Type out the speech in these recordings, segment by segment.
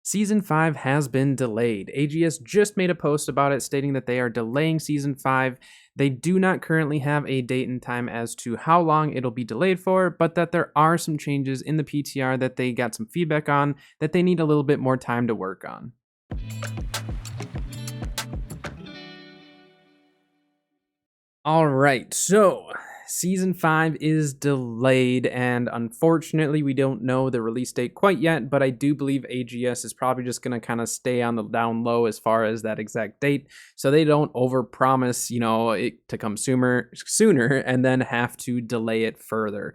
Season 5 has been delayed. AGS just made a post about it stating that they are delaying Season 5. They do not currently have a date and time as to how long it'll be delayed for, but that there are some changes in the PTR that they got some feedback on that they need a little bit more time to work on. All right, so Season 5 is delayed, and unfortunately, we don't know the release date quite yet, but I do believe AGS is probably just going to kind of stay on the down low as far as that exact date, so they don't overpromise, it to come sooner, and then have to delay it further.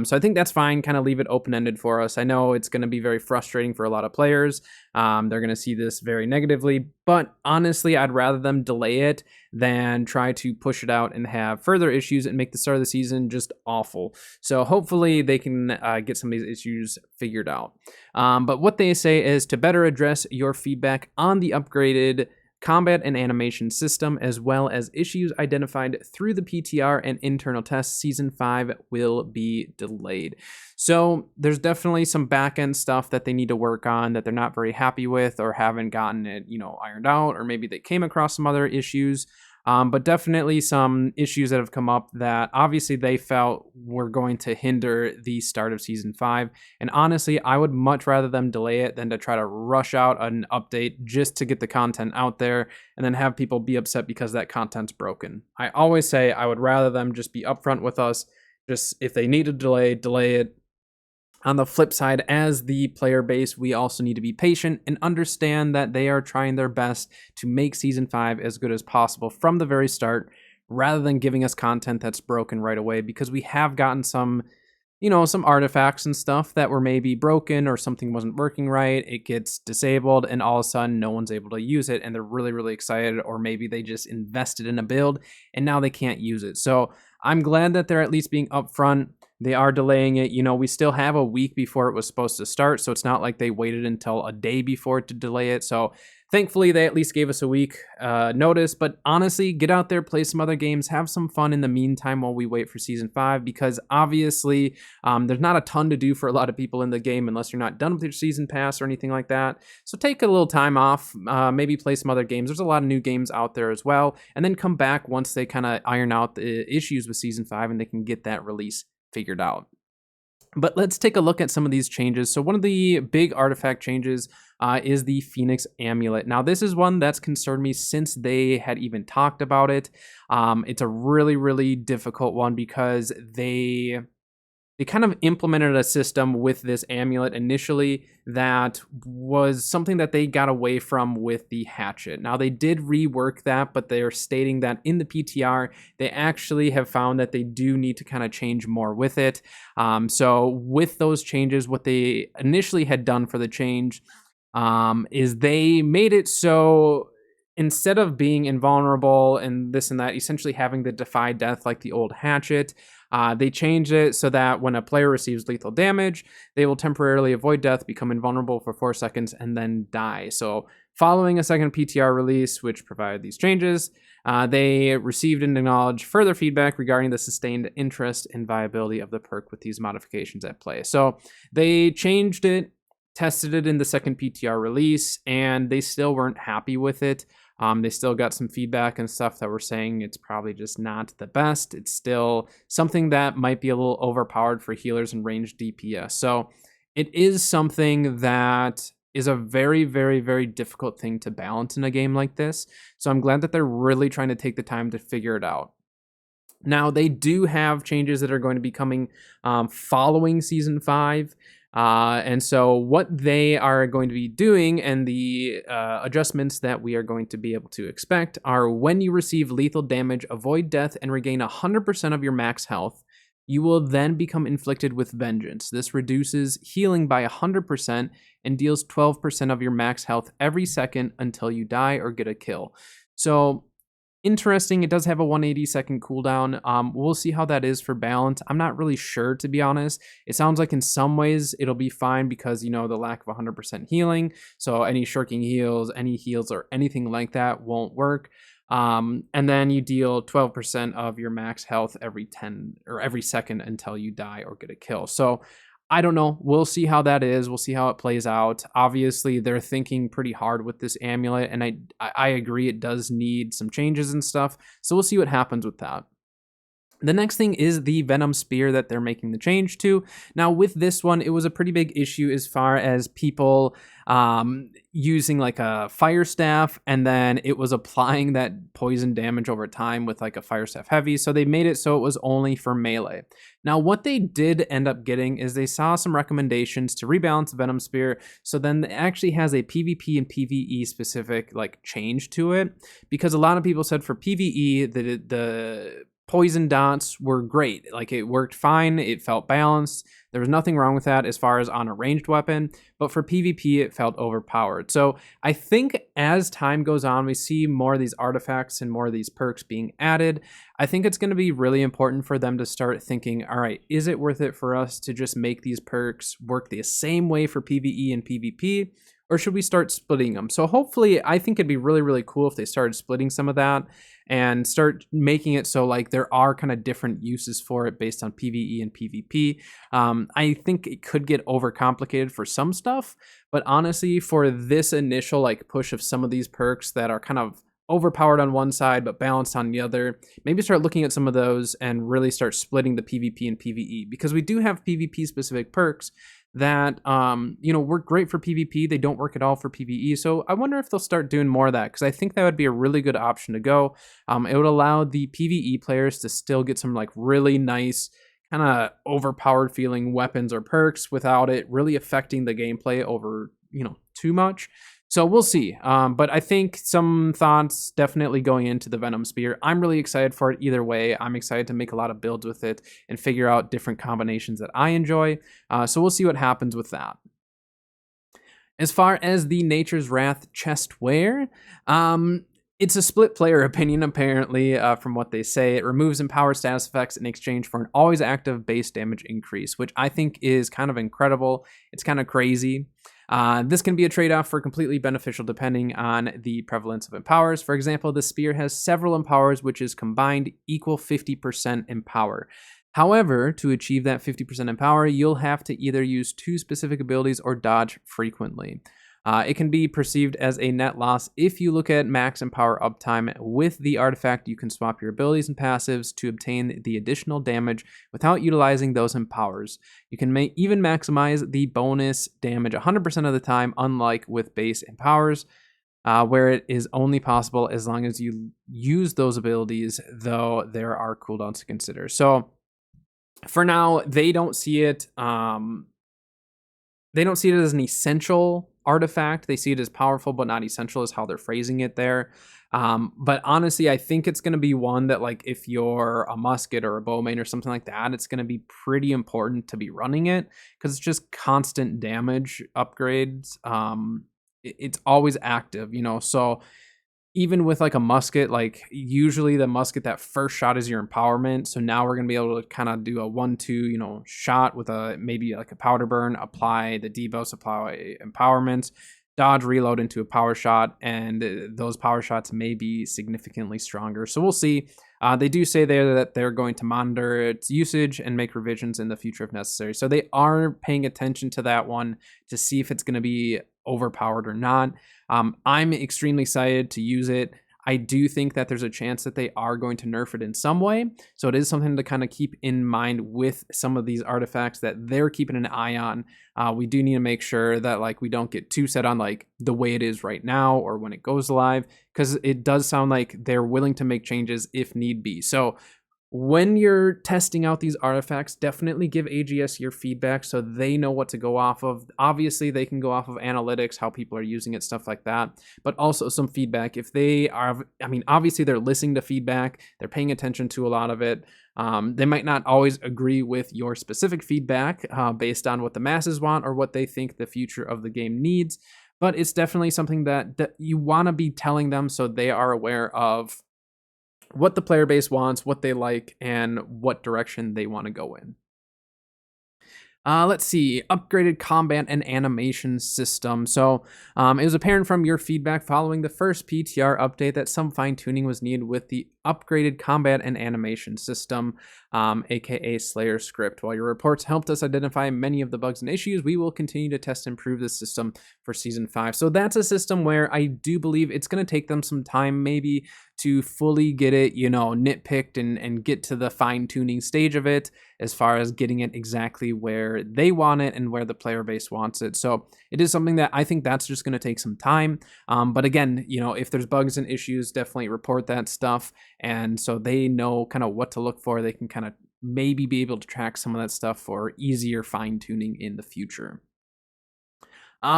So I think that's fine, kind of leave it open-ended for us. I know it's going to be very frustrating for a lot of players. They're going to see this very negatively, but honestly, I'd rather them delay it than try to push it out and have further issues and make the start of the season just awful. So hopefully they can get some of these issues figured out. But what they say is to better address your feedback on the upgraded combat and animation system, as well as issues identified through the PTR and internal tests, Season 5 will be delayed. So there's definitely some back-end stuff that they need to work on that they're not very happy with or haven't gotten it, ironed out, or maybe they came across some other issues. But definitely some issues that have come up that obviously they felt were going to hinder the start of Season 5. And honestly, I would much rather them delay it than to try to rush out an update just to get the content out there and then have people be upset because that content's broken. I always say I would rather them just be upfront with us. Just if they need to delay it. On the flip side, as the player base, we also need to be patient and understand that they are trying their best to make Season 5 as good as possible from the very start, rather than giving us content that's broken right away, because we have gotten some artifacts and stuff that were maybe broken or something wasn't working right. It gets disabled and all of a sudden no one's able to use it and they're really, really excited, or maybe they just invested in a build and now they can't use it. So I'm glad that they're at least being upfront. They are delaying it. We still have a week before it was supposed to start, so it's not like they waited until a day before to delay it. So thankfully, they at least gave us a week notice. But honestly, get out there, play some other games, have some fun in the meantime while we wait for Season 5, because obviously there's not a ton to do for a lot of people in the game unless you're not done with your Season Pass or anything like that. So take a little time off, maybe play some other games. There's a lot of new games out there as well. And then come back once they kind of iron out the issues with Season 5 and they can get that release figured out. But let's take a look at some of these changes. So one of the big artifact changes is the Phoenix Amulet. Now, this is one that's concerned me since they had even talked about it. It's a really, really difficult one because they kind of implemented a system with this amulet initially that was something that they got away from with the hatchet. Now, they did rework that, but they are stating that in the PTR, they actually have found that they do need to kind of change more with it. So with those changes, what they initially had done for the change is they made it so instead of being invulnerable and this and that, essentially having the defy death like the old hatchet, they changed it so that when a player receives lethal damage, they will temporarily avoid death, become invulnerable for 4 seconds, and then die. So following a second PTR release, which provided these changes, they received and acknowledged further feedback regarding the sustained interest and viability of the perk with these modifications at play. So they changed it, tested it in the second PTR release, and they still weren't happy with it. They still got some feedback and stuff that were saying it's probably just not the best. It's still something that might be a little overpowered for healers and ranged DPS. So it is something that is a very, very, very difficult thing to balance in a game like this. So I'm glad that they're really trying to take the time to figure it out. Now, they do have changes that are going to be coming following Season 5. And so what they are going to be doing and the adjustments that we are going to be able to expect are when you receive lethal damage, avoid death, and regain 100% of your max health, you will then become inflicted with vengeance. This reduces healing by 100% and deals 12% of your max health every second until you die or get a kill. So interesting. It does have a 180-second cooldown. We'll see how that is for balance. I'm not really sure, to be honest. It sounds like in some ways it'll be fine because, the lack of 100% healing. So any shirking heals, any heals, or anything like that won't work. And then you deal 12% of your max health every 10 or every second until you die or get a kill. So I don't know. We'll see how that is. We'll see how it plays out. Obviously, they're thinking pretty hard with this amulet, and I agree it does need some changes and stuff. So we'll see what happens with that. The next thing is the Venom Spear that they're making the change to. Now, with this one, it was a pretty big issue as far as people using like a fire staff, and then it was applying that poison damage over time with like a fire staff heavy. So they made it so it was only for melee. Now, what they did end up getting is they saw some recommendations to rebalance Venom Spear. So then it actually has a PvP and PvE specific like change to it, because a lot of people said for PvE that the poison dots were great. Like it worked fine. It felt balanced. There was nothing wrong with that as far as on a ranged weapon, but for PvP, it felt overpowered. So I think as time goes on, we see more of these artifacts and more of these perks being added. I think it's going to be really important for them to start thinking, all right, is it worth it for us to just make these perks work the same way for PvE and PvP? Or should we start splitting them? So hopefully, I think it'd be really, really cool if they started splitting some of that and start making it so like there are kind of different uses for it based on PvE and PvP. I think it could get overcomplicated for some stuff, but honestly, for this initial like push of some of these perks that are kind of overpowered on one side but balanced on the other, maybe start looking at some of those and really start splitting the PvP and PvE, because we do have PvP specific perks that work great for PvP. They don't work at all for PvE. So I wonder if they'll start doing more of that, because I think that would be a really good option to go. It would allow the PvE players to still get some like really nice kind of overpowered feeling weapons or perks without it really affecting the gameplay over too much. So we'll see. But I think some thoughts definitely going into the Venom Spear. I'm really excited for it either way. I'm excited to make a lot of builds with it and figure out different combinations that I enjoy. So we'll see what happens with that. As far as the Nature's Wrath chest wear, it's a split player opinion, apparently, from what they say. It removes empowered status effects in exchange for an always active base damage increase, which I think is kind of incredible. It's kind of crazy. This can be a trade-off for completely beneficial depending on the prevalence of empowers. For example, the spear has several empowers, which is combined equal 50% empower. However, to achieve that 50% empower, you'll have to either use 2 specific abilities or dodge frequently. It can be perceived as a net loss if you look at max empower uptime. With the artifact, you can swap your abilities and passives to obtain the additional damage without utilizing those empowers. You can even maximize the bonus damage 100% of the time, unlike with base empowers, where it is only possible as long as you use those abilities, though there are cooldowns to consider. So for now, they don't see it. They don't see it as an essential artifact. They see it as powerful but not essential, is how they're phrasing it there. But honestly, I think it's going to be one that, like, if you're a musket or a bowman or something like that, it's going to be pretty important to be running it, because it's just constant damage upgrades. It's always active, so even with like a musket, like usually the musket, that first shot is your empowerment. So now we're going to be able to kind of do a 1-2, shot with maybe like a powder burn, apply the debuffs, apply empowerments, dodge, reload into a power shot. And those power shots may be significantly stronger. So we'll see. They do say there that they're going to monitor its usage and make revisions in the future if necessary. So they are paying attention to that one to see if it's going to be overpowered or not. I'm extremely excited to use it. I do think that there's a chance that they are going to nerf it in some way. So it is something to kind of keep in mind with some of these artifacts that they're keeping an eye on. We do need to make sure that like we don't get too set on like the way it is right now or when it goes live, because it does sound like they're willing to make changes if need be. So when you're testing out these artifacts, definitely give AGS your feedback so they know what to go off of. Obviously, they can go off of analytics, how people are using it, stuff like that, but also some feedback. If they are, obviously they're listening to feedback, they're paying attention to a lot of it. They might not always agree with your specific feedback based on what the masses want or what they think the future of the game needs, but it's definitely something that you want to be telling them so they are aware of what the player base wants, what they like, and what direction they want to go in. Let's see, upgraded combat and animation system. So it was apparent from your feedback following the first PTR update that some fine tuning was needed with the upgraded combat and animation system, aka Slayer script. While your reports helped us identify many of the bugs and issues, we will continue to test and improve this system for Season 5. So that's a system where I do believe it's going to take them some time maybe to fully get it, nitpicked and get to the fine-tuning stage of it as far as getting it exactly where they want it and where the player base wants it. So it is something that I think that's just going to take some time. But again, if there's bugs and issues, definitely report that stuff. And so they know kind of what to look for. They can kind of maybe be able to track some of that stuff for easier fine-tuning in the future.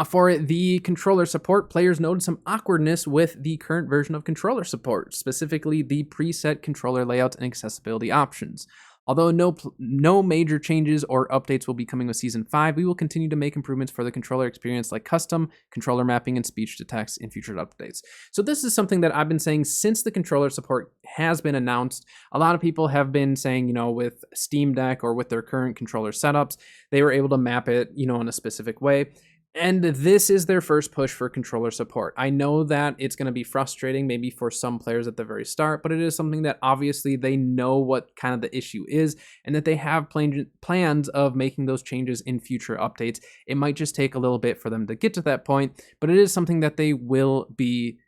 For the controller support, players noted some awkwardness with the current version of controller support, specifically the preset controller layout and accessibility options. Although no major changes or updates will be coming with Season 5, we will continue to make improvements for the controller experience like custom controller mapping and speech to text in future updates. So this is something that I've been saying since the controller support has been announced. A lot of people have been saying, with Steam Deck or with their current controller setups, they were able to map it, in a specific way. And this is their first push for controller support. I know that it's going to be frustrating maybe for some players at the very start, but it is something that obviously they know what kind of the issue is and that they have plans of making those changes in future updates. It might just take a little bit for them to get to that point, but it is something that they will be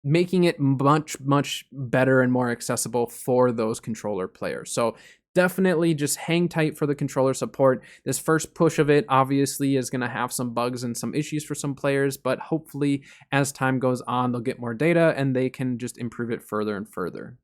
making it much, much better and more accessible for those controller players. So definitely just hang tight for the controller support. This first push of it obviously is going to have some bugs and some issues for some players, but hopefully as time goes on, they'll get more data and they can just improve it further and further.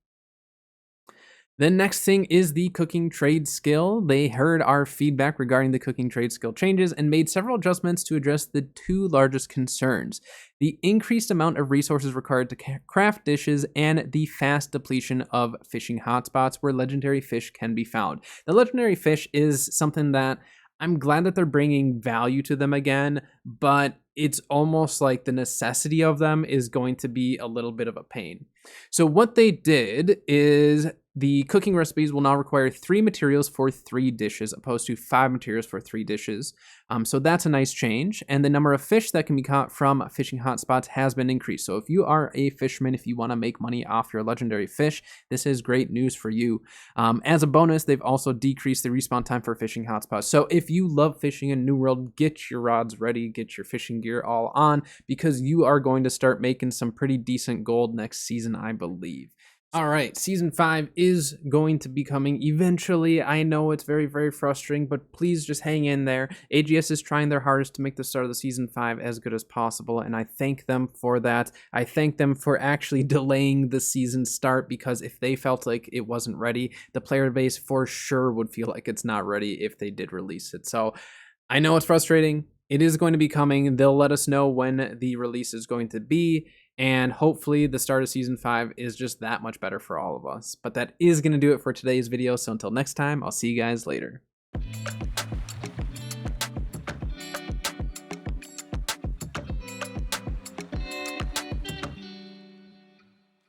The next thing is the cooking trade skill. They heard our feedback regarding the cooking trade skill changes and made several adjustments to address the two largest concerns: the increased amount of resources required to craft dishes and the fast depletion of fishing hotspots where legendary fish can be found. The legendary fish is something that I'm glad that they're bringing value to them again, but it's almost like the necessity of them is going to be a little bit of a pain. So what they did is the cooking recipes will now require 3 materials for 3 dishes, opposed to 5 materials for 3 dishes. So that's a nice change. And the number of fish that can be caught from fishing hotspots has been increased. So if you are a fisherman, if you want to make money off your legendary fish, this is great news for you. As a bonus, they've also decreased the respawn time for fishing hotspots. So if you love fishing in New World, get your rods ready, get your fishing gear all on, because you are going to start making some pretty decent gold next season, I believe. All right, Season 5 is going to be coming eventually. I know it's very, very frustrating, but please just hang in there. AGS is trying their hardest to make the start of the Season 5 as good as possible, and I thank them for that. I thank them for actually delaying the season start, because if they felt like it wasn't ready, the player base for sure would feel like it's not ready if they did release it. So I know it's frustrating. It is going to be coming. They'll let us know when the release is going to be, and hopefully the start of Season 5 is just that much better for all of us. But that is going to do it for today's video, so until next time, I'll see you guys later.